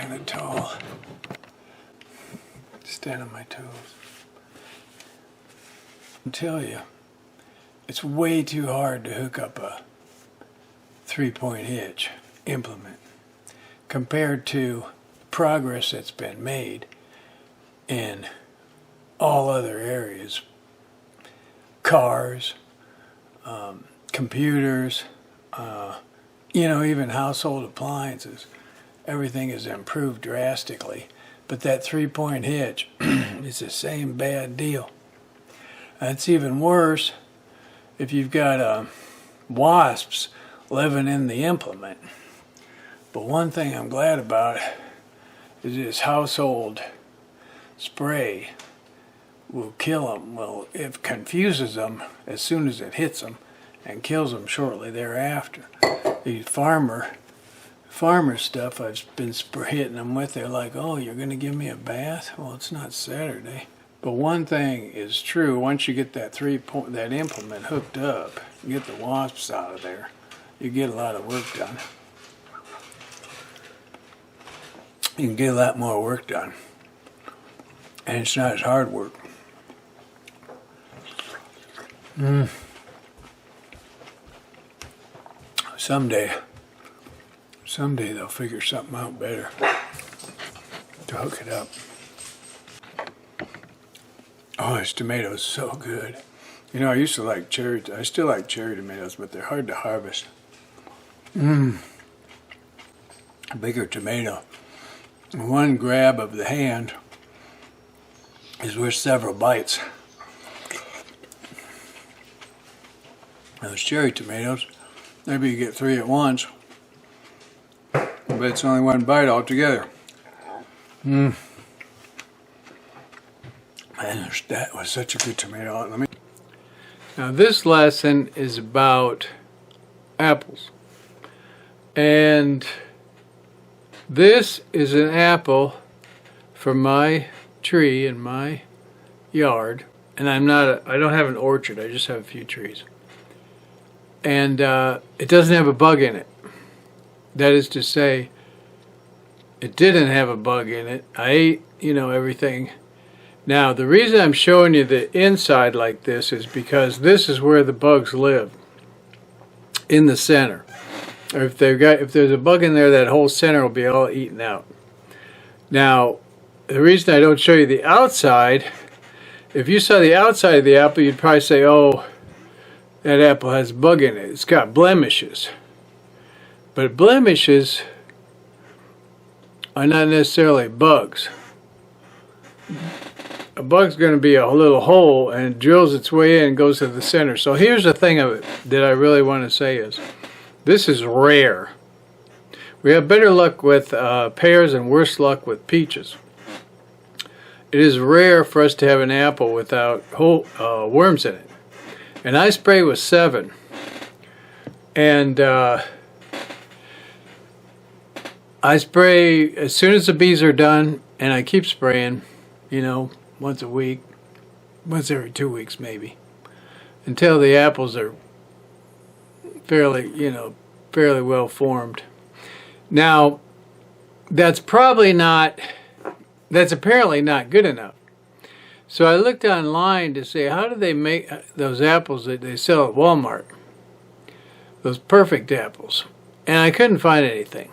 kind of tall. Stand on my toes. I'll tell you, it's way too hard to hook up a 3-point hitch implement compared to progress that's been made in all other areas. Cars, computers, even household appliances. Everything has improved drastically. But that 3-point hitch is the same bad deal. It's even worse if you've got wasps living in the implement. But one thing I'm glad about is this household spray will kill them. Well, it confuses them as soon as it hits them and kills them shortly thereafter. The farmer stuff I've been hitting them with, they're like, oh, you're going to give me a bath? Well, it's not Saturday. But one thing is true, once you get that that implement hooked up, you get the wasps out of there, you get a lot of work done. You can get a lot more work done. And it's not as hard work. Someday they'll figure something out better to hook it up. Oh, this tomato's so good. I used to like I still like cherry tomatoes, but they're hard to harvest. A bigger tomato. One grab of the hand is worth several bites. Those cherry tomatoes, maybe you get 3 at once, but it's only one bite altogether. Man, that was such a good tomato. Now this lesson is about apples. And this is an apple from my tree in my yard. And I don't have an orchard, I just have a few trees. And it doesn't have a bug in it. That is to say, it didn't have a bug in it. I ate, everything. Now, the reason I'm showing you the inside like this is because this is where the bugs live, in the center. Or if there's a bug in there, that whole center will be all eaten out. Now, the reason I don't show you the outside, if you saw the outside of the apple, you'd probably say, oh, that apple has a bug in it. It's got blemishes. But blemishes are not necessarily bugs. A bug's going to be a little hole and it drills its way in and goes to the center. So here's the thing of it that I really want to say is, this is rare. We have better luck with pears and worse luck with peaches. It is rare for us to have an apple without worms in it. And I spray with 7. And I spray as soon as the bees are done, and I keep spraying, once a week, once every 2 weeks maybe, until the apples are fairly well formed. Now, that's apparently not good enough. So I looked online to say, how do they make those apples that they sell at Walmart? Those perfect apples. And I couldn't find anything.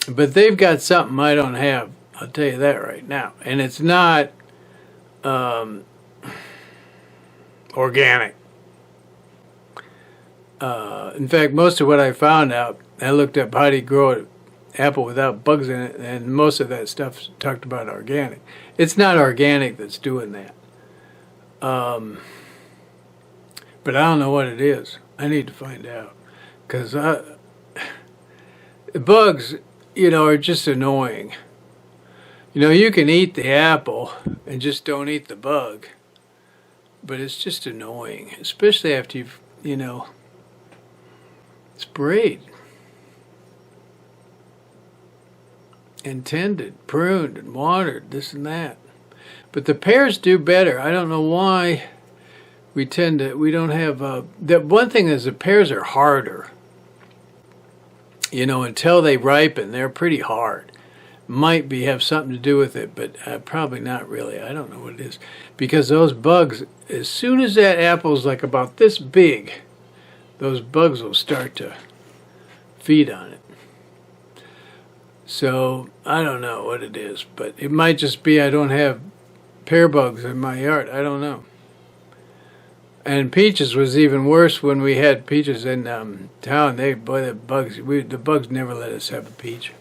But they've got something I don't have. I'll tell you that right now. And it's not organic. In fact, most of what I found out, I looked up how do you grow an apple without bugs in it, and most of that stuff talked about organic. It's not organic that's doing that. But I don't know what it is. I need to find out. Because bugs, are just annoying. You can eat the apple and just don't eat the bug. But it's just annoying, especially after you've, sprayed and tended, pruned, and watered, this and that. But the pears do better. I don't know why we don't have, that one thing is the pears are harder. you know, until they ripen, they're pretty hard. Might have something to do with it, but probably not really. I don't know what it is. Because those bugs, as soon as that apple's like about this big, those bugs will start to feed on it. So I don't know what it is, but it might just be I don't have pear bugs in my yard. I don't know. And peaches was even worse when we had peaches in town. The bugs never let us have a peach.